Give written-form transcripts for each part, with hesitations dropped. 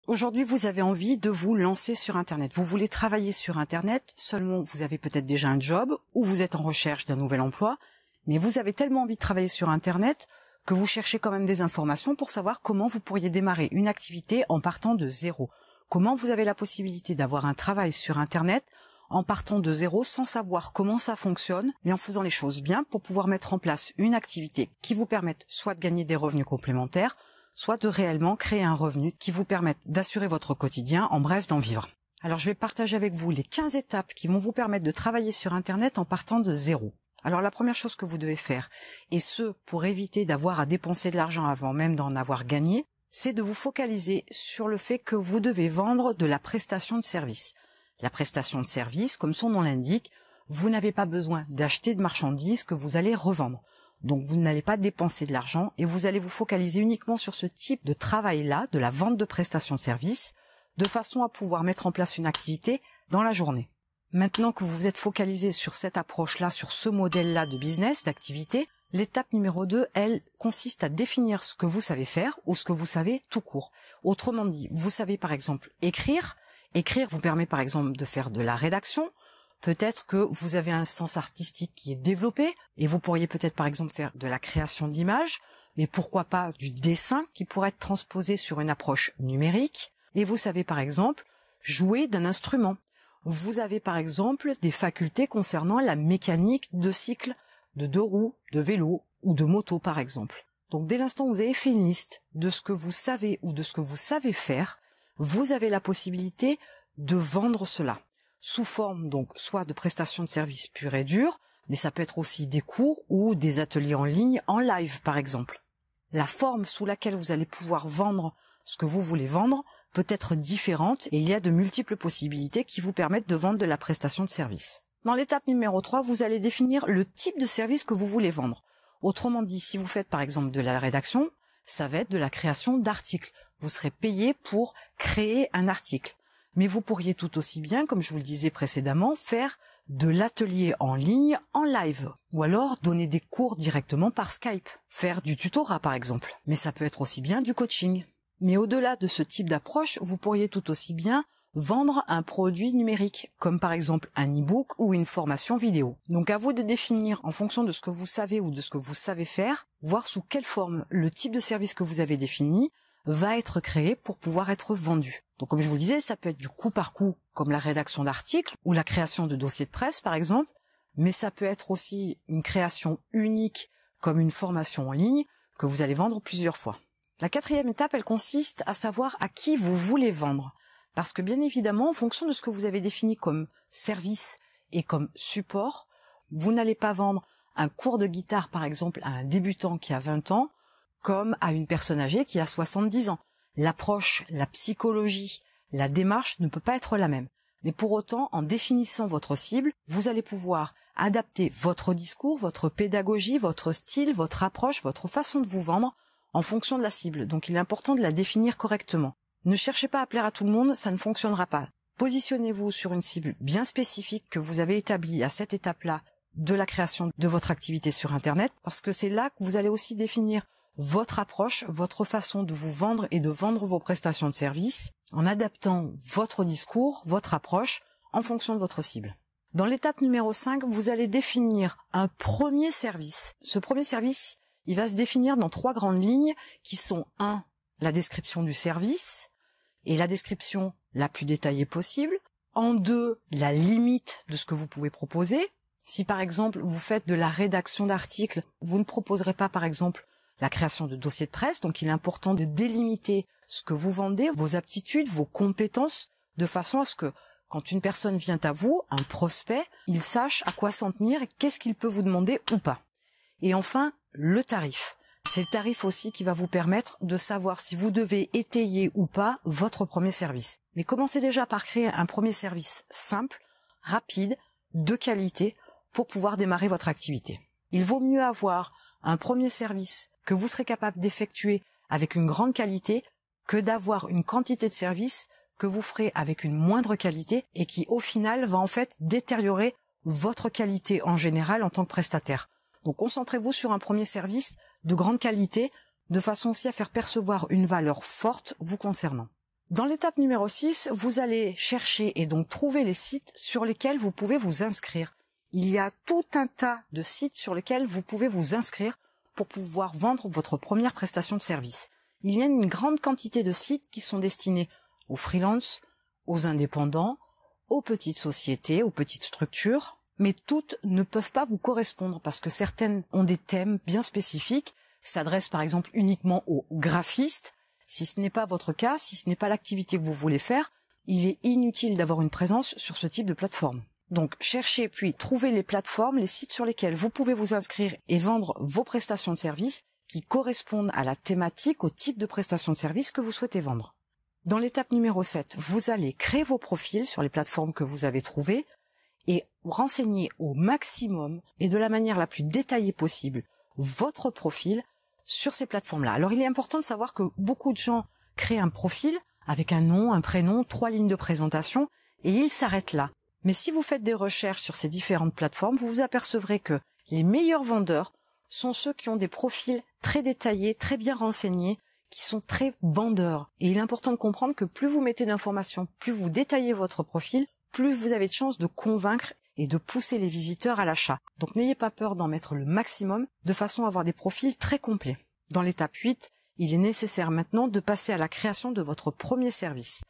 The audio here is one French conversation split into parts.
Aujourd'hui, vous avez envie de vous lancer sur Internet. Vous voulez travailler sur Internet, seulement vous avez peut-être déjà un job ou vous êtes en recherche d'un nouvel emploi, mais vous avez tellement envie de travailler sur Internet que vous cherchez quand même des informations pour savoir comment vous pourriez démarrer une activité en partant de zéro. Comment vous avez la possibilité d'avoir un travail sur Internet en partant de zéro sans savoir comment ça fonctionne, mais en faisant les choses bien pour pouvoir mettre en place une activité qui vous permette soit de gagner des revenus complémentaires, soit de réellement créer un revenu qui vous permette d'assurer votre quotidien, en bref, d'en vivre. Alors je vais partager avec vous les 15 étapes qui vont vous permettre de travailler sur Internet en partant de zéro. Alors la première chose que vous devez faire, et ce pour éviter d'avoir à dépenser de l'argent avant même d'en avoir gagné, c'est de vous focaliser sur le fait que vous devez vendre de la prestation de service. La prestation de service, comme son nom l'indique, vous n'avez pas besoin d'acheter de marchandises que vous allez revendre. Donc vous n'allez pas dépenser de l'argent et vous allez vous focaliser uniquement sur ce type de travail-là, de la vente de prestations de services, de façon à pouvoir mettre en place une activité dans la journée. Maintenant que vous vous êtes focalisé sur cette approche-là, sur ce modèle-là de business, d'activité, l'étape numéro 2, elle consiste à définir ce que vous savez faire ou ce que vous savez tout court. Autrement dit, vous savez par exemple écrire. Écrire vous permet par exemple de faire de la rédaction. Peut-être que vous avez un sens artistique qui est développé et vous pourriez peut-être par exemple faire de la création d'images, mais pourquoi pas du dessin qui pourrait être transposé sur une approche numérique. Et vous savez par exemple jouer d'un instrument. Vous avez par exemple des facultés concernant la mécanique de cycle, de deux roues, de vélo ou de moto par exemple. Donc dès l'instant où vous avez fait une liste de ce que vous savez ou de ce que vous savez faire, vous avez la possibilité de vendre cela. Sous forme donc soit de prestations de services pures et dures, mais ça peut être aussi des cours ou des ateliers en ligne, en live par exemple. La forme sous laquelle vous allez pouvoir vendre ce que vous voulez vendre peut être différente et il y a de multiples possibilités qui vous permettent de vendre de la prestation de service. Dans l'étape numéro 3, vous allez définir le type de service que vous voulez vendre. Autrement dit, si vous faites par exemple de la rédaction, ça va être de la création d'articles. Vous serez payé pour créer un article. Mais vous pourriez tout aussi bien, comme je vous le disais précédemment, faire de l'atelier en ligne, en live. Ou alors donner des cours directement par Skype. Faire du tutorat par exemple. Mais ça peut être aussi bien du coaching. Mais au-delà de ce type d'approche, vous pourriez tout aussi bien vendre un produit numérique, comme par exemple un e-book ou une formation vidéo. Donc à vous de définir en fonction de ce que vous savez ou de ce que vous savez faire, voir sous quelle forme le type de service que vous avez défini va être créé pour pouvoir être vendu. Donc comme je vous le disais, ça peut être du coup par coup, comme la rédaction d'articles ou la création de dossiers de presse par exemple, mais ça peut être aussi une création unique comme une formation en ligne que vous allez vendre plusieurs fois. La quatrième étape, elle consiste à savoir à qui vous voulez vendre. Parce que bien évidemment, en fonction de ce que vous avez défini comme service et comme support, vous n'allez pas vendre un cours de guitare par exemple à un débutant qui a 20 ans, comme à une personne âgée qui a 70 ans. L'approche, la psychologie, la démarche ne peut pas être la même. Mais pour autant, en définissant votre cible, vous allez pouvoir adapter votre discours, votre pédagogie, votre style, votre approche, votre façon de vous vendre en fonction de la cible. Donc il est important de la définir correctement. Ne cherchez pas à plaire à tout le monde, ça ne fonctionnera pas. Positionnez-vous sur une cible bien spécifique que vous avez établie à cette étape-là de la création de votre activité sur Internet, parce que c'est là que vous allez aussi définir votre approche, votre façon de vous vendre et de vendre vos prestations de service en adaptant votre discours, votre approche en fonction de votre cible. Dans l'étape numéro 5, vous allez définir un premier service. Ce premier service, il va se définir dans 3 grandes lignes qui sont 1. La description du service et la description la plus détaillée possible. En 2, la limite de ce que vous pouvez proposer. Si par exemple vous faites de la rédaction d'articles, vous ne proposerez pas par exemple la création de dossiers de presse, donc il est important de délimiter ce que vous vendez, vos aptitudes, vos compétences, de façon à ce que quand une personne vient à vous, un prospect, il sache à quoi s'en tenir et qu'est-ce qu'il peut vous demander ou pas. Et enfin, le tarif. C'est le tarif aussi qui va vous permettre de savoir si vous devez étayer ou pas votre premier service. Mais commencez déjà par créer un premier service simple, rapide, de qualité, pour pouvoir démarrer votre activité. Il vaut mieux avoir un premier service que vous serez capable d'effectuer avec une grande qualité que d'avoir une quantité de services que vous ferez avec une moindre qualité et qui au final va en fait détériorer votre qualité en général en tant que prestataire. Donc concentrez-vous sur un premier service de grande qualité de façon aussi à faire percevoir une valeur forte vous concernant. Dans l'étape numéro 6, vous allez chercher et donc trouver les sites sur lesquels vous pouvez vous inscrire. Il y a tout un tas de sites sur lesquels vous pouvez vous inscrire pour pouvoir vendre votre première prestation de service. Il y a une grande quantité de sites qui sont destinés aux freelances, aux indépendants, aux petites sociétés, aux petites structures, mais toutes ne peuvent pas vous correspondre parce que certaines ont des thèmes bien spécifiques, s'adressent par exemple uniquement aux graphistes. Si ce n'est pas votre cas, si ce n'est pas l'activité que vous voulez faire, il est inutile d'avoir une présence sur ce type de plateforme. Donc cherchez puis trouvez les plateformes, les sites sur lesquels vous pouvez vous inscrire et vendre vos prestations de service qui correspondent à la thématique, au type de prestation de service que vous souhaitez vendre. Dans l'étape numéro 7, vous allez créer vos profils sur les plateformes que vous avez trouvées et renseigner au maximum et de la manière la plus détaillée possible votre profil sur ces plateformes-là. Alors il est important de savoir que beaucoup de gens créent un profil avec un nom, un prénom, 3 lignes de présentation et ils s'arrêtent là. Mais si vous faites des recherches sur ces différentes plateformes, vous vous apercevrez que les meilleurs vendeurs sont ceux qui ont des profils très détaillés, très bien renseignés, qui sont très vendeurs. Et il est important de comprendre que plus vous mettez d'informations, plus vous détaillez votre profil, plus vous avez de chances de convaincre et de pousser les visiteurs à l'achat. Donc n'ayez pas peur d'en mettre le maximum, de façon à avoir des profils très complets. Dans l'étape 8, il est nécessaire maintenant de passer à la création de votre premier service.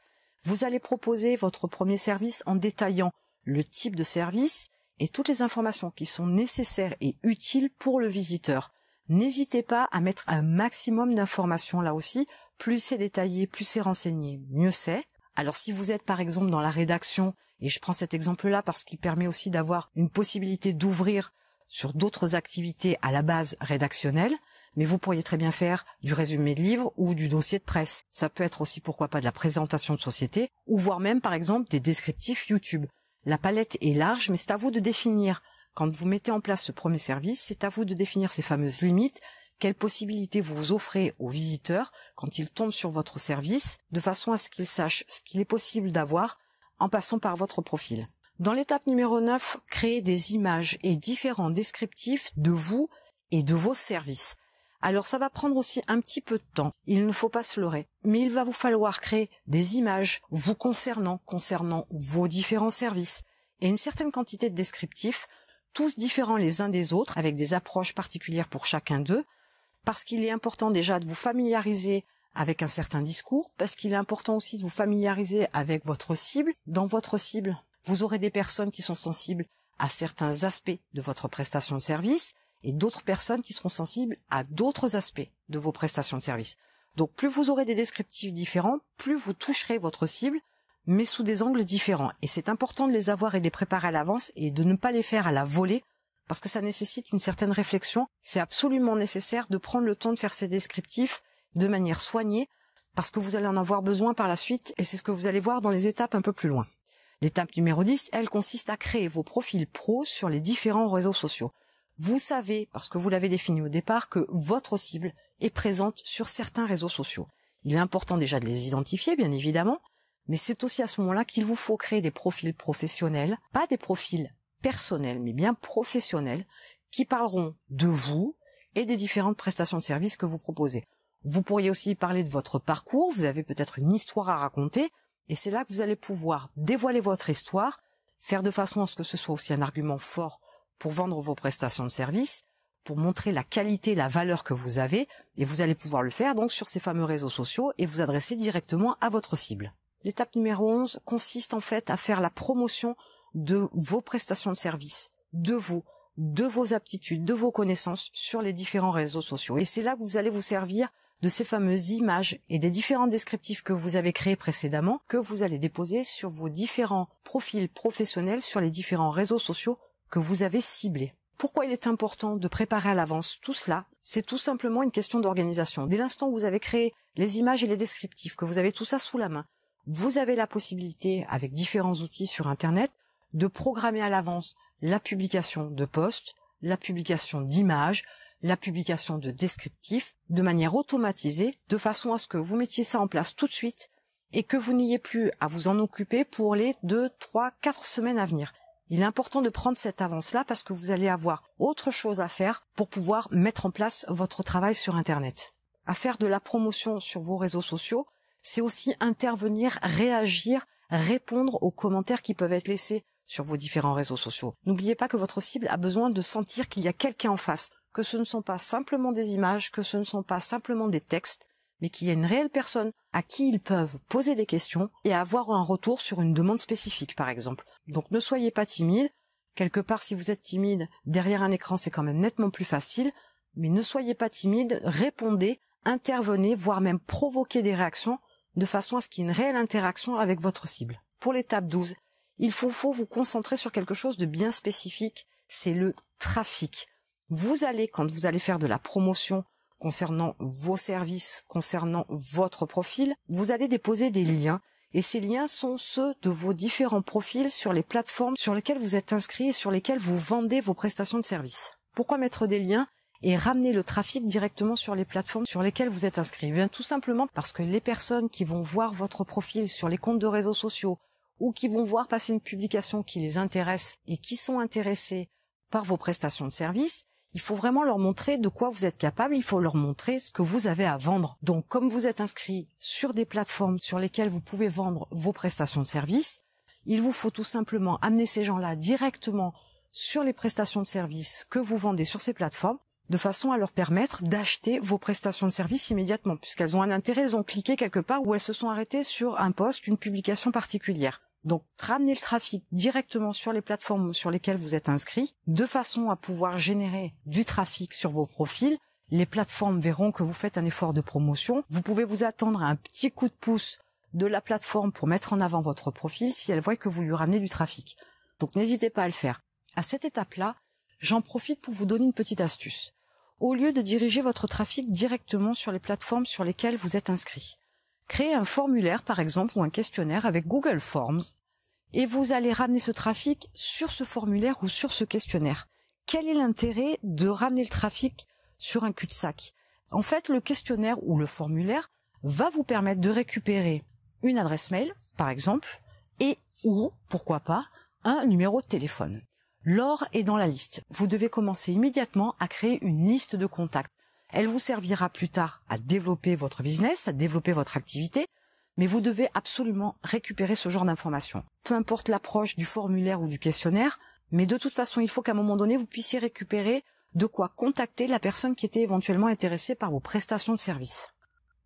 Vous allez proposer votre premier service en détaillant le type de service et toutes les informations qui sont nécessaires et utiles pour le visiteur. N'hésitez pas à mettre un maximum d'informations là aussi. Plus c'est détaillé, plus c'est renseigné, mieux c'est. Alors si vous êtes par exemple dans la rédaction, et je prends cet exemple-là parce qu'il permet aussi d'avoir une possibilité d'ouvrir sur d'autres activités à la base rédactionnelle, mais vous pourriez très bien faire du résumé de livre ou du dossier de presse. Ça peut être aussi pourquoi pas de la présentation de société, ou voire même par exemple des descriptifs YouTube. La palette est large, mais c'est à vous de définir. Quand vous mettez en place ce premier service, c'est à vous de définir ces fameuses limites, quelles possibilités vous offrez aux visiteurs quand ils tombent sur votre service, de façon à ce qu'ils sachent ce qu'il est possible d'avoir en passant par votre profil. Dans l'étape numéro 9, créez des images et différents descriptifs de vous et de vos services. Alors ça va prendre aussi un petit peu de temps, il ne faut pas se leurrer, mais il va vous falloir créer des images vous concernant vos différents services et une certaine quantité de descriptifs, tous différents les uns des autres, avec des approches particulières pour chacun d'eux, parce qu'il est important déjà de vous familiariser avec un certain discours, parce qu'il est important aussi de vous familiariser avec votre cible. Dans votre cible, vous aurez des personnes qui sont sensibles à certains aspects de votre prestation de service et d'autres personnes qui seront sensibles à d'autres aspects de vos prestations de service. Donc plus vous aurez des descriptifs différents, plus vous toucherez votre cible, mais sous des angles différents. Et c'est important de les avoir et de les préparer à l'avance et de ne pas les faire à la volée, parce que ça nécessite une certaine réflexion. C'est absolument nécessaire de prendre le temps de faire ces descriptifs de manière soignée, parce que vous allez en avoir besoin par la suite, et c'est ce que vous allez voir dans les étapes un peu plus loin. L'étape numéro 10, elle consiste à créer vos profils pro sur les différents réseaux sociaux. Vous savez, parce que vous l'avez défini au départ, que votre cible est présente sur certains réseaux sociaux. Il est important déjà de les identifier, bien évidemment, mais c'est aussi à ce moment-là qu'il vous faut créer des profils professionnels, pas des profils personnels, mais bien professionnels, qui parleront de vous et des différentes prestations de services que vous proposez. Vous pourriez aussi parler de votre parcours, vous avez peut-être une histoire à raconter, et c'est là que vous allez pouvoir dévoiler votre histoire, faire de façon à ce que ce soit aussi un argument fort pour vendre vos prestations de services, pour montrer la qualité, la valeur que vous avez, et vous allez pouvoir le faire donc sur ces fameux réseaux sociaux et vous adresser directement à votre cible. L'étape numéro 11 consiste en fait à faire la promotion de vos prestations de services, de vous, de vos aptitudes, de vos connaissances sur les différents réseaux sociaux. Et c'est là que vous allez vous servir de ces fameuses images et des différents descriptifs que vous avez créés précédemment, que vous allez déposer sur vos différents profils professionnels sur les différents réseaux sociaux que vous avez ciblés. Pourquoi il est important de préparer à l'avance tout cela? C'est tout simplement une question d'organisation. Dès l'instant où vous avez créé les images et les descriptifs, que vous avez tout ça sous la main, vous avez la possibilité, avec différents outils sur Internet, de programmer à l'avance la publication de posts, la publication d'images, la publication de descriptifs, de manière automatisée, de façon à ce que vous mettiez ça en place tout de suite et que vous n'ayez plus à vous en occuper pour les 2, 3, 4 semaines à venir. Il est important de prendre cette avance-là parce que vous allez avoir autre chose à faire pour pouvoir mettre en place votre travail sur Internet. À faire de la promotion sur vos réseaux sociaux, c'est aussi intervenir, réagir, répondre aux commentaires qui peuvent être laissés sur vos différents réseaux sociaux. N'oubliez pas que votre cible a besoin de sentir qu'il y a quelqu'un en face, que ce ne sont pas simplement des images, que ce ne sont pas simplement des textes, mais qu'il y a une réelle personne à qui ils peuvent poser des questions et avoir un retour sur une demande spécifique, par exemple. Donc ne soyez pas timide. Quelque part, si vous êtes timide, derrière un écran, c'est quand même nettement plus facile. Mais ne soyez pas timide, répondez, intervenez, voire même provoquez des réactions de façon à ce qu'il y ait une réelle interaction avec votre cible. Pour l'étape 12, il faut vous concentrer sur quelque chose de bien spécifique, c'est le trafic. Vous allez, quand vous allez faire de la promotion concernant vos services, concernant votre profil, vous allez déposer des liens. Et ces liens sont ceux de vos différents profils sur les plateformes sur lesquelles vous êtes inscrit et sur lesquelles vous vendez vos prestations de services. Pourquoi mettre des liens et ramener le trafic directement sur les plateformes sur lesquelles vous êtes inscrit? Bien, tout simplement parce que les personnes qui vont voir votre profil sur les comptes de réseaux sociaux ou qui vont voir passer une publication qui les intéresse et qui sont intéressés par vos prestations de services, il faut vraiment leur montrer de quoi vous êtes capable, il faut leur montrer ce que vous avez à vendre. Donc, comme vous êtes inscrit sur des plateformes sur lesquelles vous pouvez vendre vos prestations de services, il vous faut tout simplement amener ces gens-là directement sur les prestations de services que vous vendez sur ces plateformes, de façon à leur permettre d'acheter vos prestations de services immédiatement, puisqu'elles ont un intérêt, elles ont cliqué quelque part ou elles se sont arrêtées sur un post, une publication particulière. Donc, ramenez le trafic directement sur les plateformes sur lesquelles vous êtes inscrit, de façon à pouvoir générer du trafic sur vos profils. Les plateformes verront que vous faites un effort de promotion. Vous pouvez vous attendre à un petit coup de pouce de la plateforme pour mettre en avant votre profil si elle voit que vous lui ramenez du trafic. Donc, n'hésitez pas à le faire. À cette étape-là, j'en profite pour vous donner une petite astuce. Au lieu de diriger votre trafic directement sur les plateformes sur lesquelles vous êtes inscrit, créez un formulaire, par exemple, ou un questionnaire avec Google Forms, et vous allez ramener ce trafic sur ce formulaire ou sur ce questionnaire. Quel est l'intérêt de ramener le trafic sur un cul-de-sac? En fait, le questionnaire ou le formulaire va vous permettre de récupérer une adresse mail, par exemple, et ou, pourquoi pas, un numéro de téléphone. L'or est dans la liste. Vous devez commencer immédiatement à créer une liste de contacts. Elle vous servira plus tard à développer votre business, à développer votre activité, mais vous devez absolument récupérer ce genre d'informations. Peu importe l'approche du formulaire ou du questionnaire, mais de toute façon, il faut qu'à un moment donné, vous puissiez récupérer de quoi contacter la personne qui était éventuellement intéressée par vos prestations de services.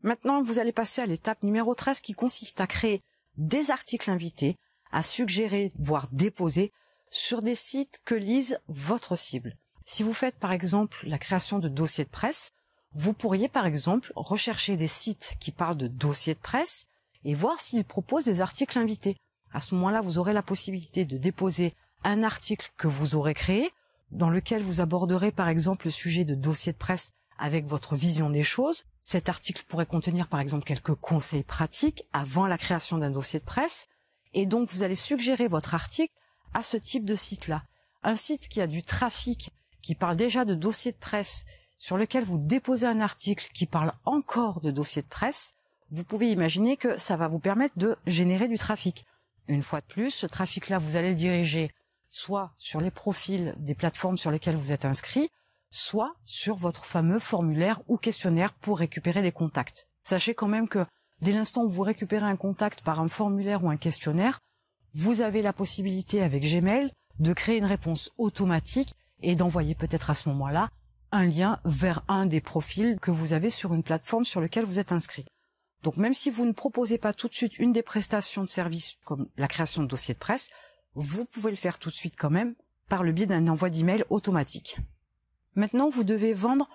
Maintenant, vous allez passer à l'étape numéro 13 qui consiste à créer des articles invités, à suggérer, voire déposer sur des sites que lise votre cible. Si vous faites par exemple la création de dossiers de presse, vous pourriez par exemple rechercher des sites qui parlent de dossiers de presse et voir s'ils proposent des articles invités. À ce moment-là, vous aurez la possibilité de déposer un article que vous aurez créé, dans lequel vous aborderez par exemple le sujet de dossier de presse avec votre vision des choses. Cet article pourrait contenir par exemple quelques conseils pratiques avant la création d'un dossier de presse, et donc vous allez suggérer votre article à ce type de site-là. Un site qui a du trafic, qui parle déjà de dossier de presse, sur lequel vous déposez un article qui parle encore de dossier de presse, vous pouvez imaginer que ça va vous permettre de générer du trafic. Une fois de plus, ce trafic-là, vous allez le diriger soit sur les profils des plateformes sur lesquelles vous êtes inscrit, soit sur votre fameux formulaire ou questionnaire pour récupérer des contacts. Sachez quand même que dès l'instant où vous récupérez un contact par un formulaire ou un questionnaire, vous avez la possibilité avec Gmail de créer une réponse automatique et d'envoyer peut-être à ce moment-là un lien vers un des profils que vous avez sur une plateforme sur laquelle vous êtes inscrit. Donc même si vous ne proposez pas tout de suite une des prestations de service comme la création de dossiers de presse, vous pouvez le faire tout de suite quand même par le biais d'un envoi d'email automatique. Maintenant, vous devez vendre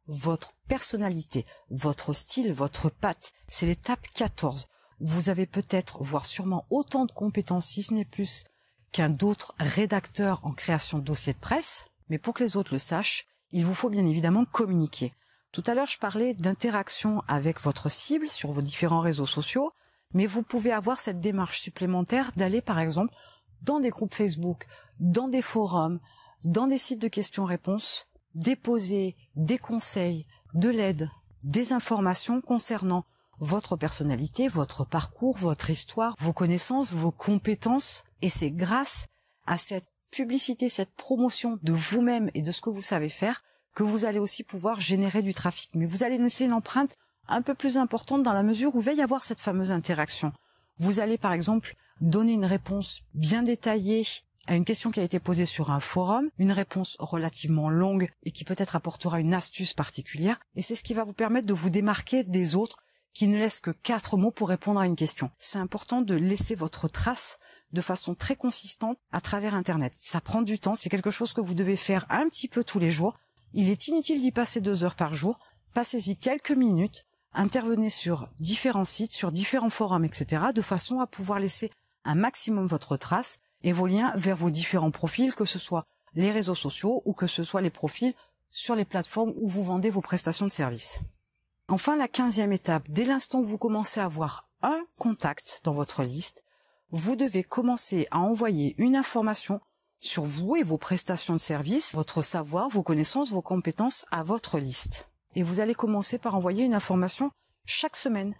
votre personnalité, votre style, votre patte. C'est l'étape 14. Vous avez peut-être, voire sûrement autant de compétences, si ce n'est plus, qu'un d'autres rédacteur en création de dossiers de presse. Mais pour que les autres le sachent, il vous faut bien évidemment communiquer. Tout à l'heure, je parlais d'interaction avec votre cible sur vos différents réseaux sociaux, mais vous pouvez avoir cette démarche supplémentaire d'aller par exemple dans des groupes Facebook, dans des forums, dans des sites de questions-réponses, déposer des conseils, de l'aide, des informations concernant votre personnalité, votre parcours, votre histoire, vos connaissances, vos compétences. Et c'est grâce à cette publicité, cette promotion de vous-même et de ce que vous savez faire que vous allez aussi pouvoir générer du trafic. Mais vous allez laisser une empreinte un peu plus importante dans la mesure où il va y avoir cette fameuse interaction. Vous allez par exemple donner une réponse bien détaillée à une question qui a été posée sur un forum, une réponse relativement longue et qui peut-être apportera une astuce particulière, et c'est ce qui va vous permettre de vous démarquer des autres qui ne laissent que 4 mots pour répondre à une question. C'est important de laisser votre trace de façon très consistante à travers Internet. Ça prend du temps, c'est quelque chose que vous devez faire un petit peu tous les jours. Il est inutile d'y passer 2 heures par jour. Passez-y quelques minutes, intervenez sur différents sites, sur différents forums, etc., de façon à pouvoir laisser un maximum votre trace et vos liens vers vos différents profils, que ce soit les réseaux sociaux ou que ce soit les profils sur les plateformes où vous vendez vos prestations de services. Enfin, la 15e étape, dès l'instant où vous commencez à avoir un contact dans votre liste, vous devez commencer à envoyer une information sur vous et vos prestations de services, votre savoir, vos connaissances, vos compétences à votre liste. Et vous allez commencer par envoyer une information chaque semaine.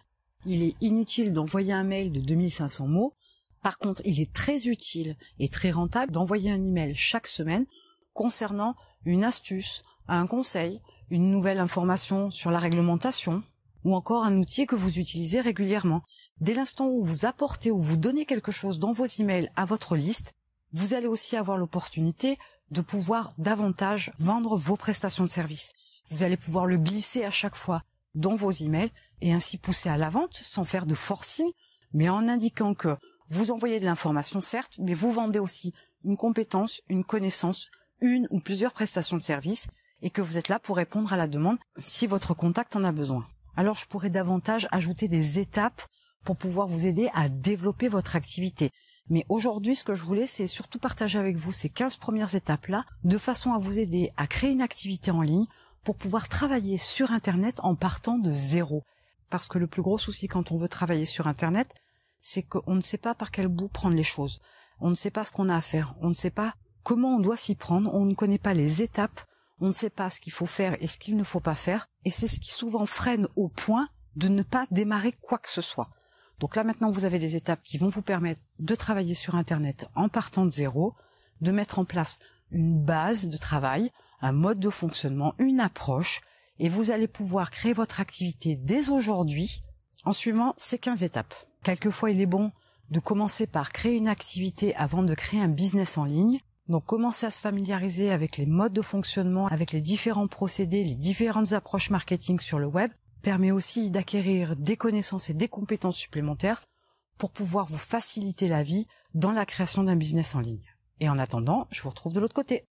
Il est inutile d'envoyer un mail de 2500 mots. Par contre, il est très utile et très rentable d'envoyer un email chaque semaine concernant une astuce, un conseil, une nouvelle information sur la réglementation ou encore un outil que vous utilisez régulièrement. Dès l'instant où vous apportez ou vous donnez quelque chose dans vos emails à votre liste, vous allez aussi avoir l'opportunité de pouvoir davantage vendre vos prestations de services. Vous allez pouvoir le glisser à chaque fois dans vos emails et ainsi pousser à la vente sans faire de forcing, mais en indiquant que vous envoyez de l'information certes, mais vous vendez aussi une compétence, une connaissance, une ou plusieurs prestations de services et que vous êtes là pour répondre à la demande si votre contact en a besoin. Alors je pourrais davantage ajouter des étapes pour pouvoir vous aider à développer votre activité. Mais aujourd'hui, ce que je voulais, c'est surtout partager avec vous ces 15 premières étapes-là, de façon à vous aider à créer une activité en ligne pour pouvoir travailler sur Internet en partant de zéro. Parce que le plus gros souci quand on veut travailler sur Internet, c'est qu'on ne sait pas par quel bout prendre les choses. On ne sait pas ce qu'on a à faire. On ne sait pas comment on doit s'y prendre. On ne connaît pas les étapes. On ne sait pas ce qu'il faut faire et ce qu'il ne faut pas faire. Et c'est ce qui souvent freine au point de ne pas démarrer quoi que ce soit. Donc là maintenant vous avez des étapes qui vont vous permettre de travailler sur Internet en partant de zéro, de mettre en place une base de travail, un mode de fonctionnement, une approche, et vous allez pouvoir créer votre activité dès aujourd'hui en suivant ces 15 étapes. Quelquefois il est bon de commencer par créer une activité avant de créer un business en ligne. Donc commencer à se familiariser avec les modes de fonctionnement, avec les différents procédés, les différentes approches marketing sur le web, permet aussi d'acquérir des connaissances et des compétences supplémentaires pour pouvoir vous faciliter la vie dans la création d'un business en ligne. Et en attendant, je vous retrouve de l'autre côté.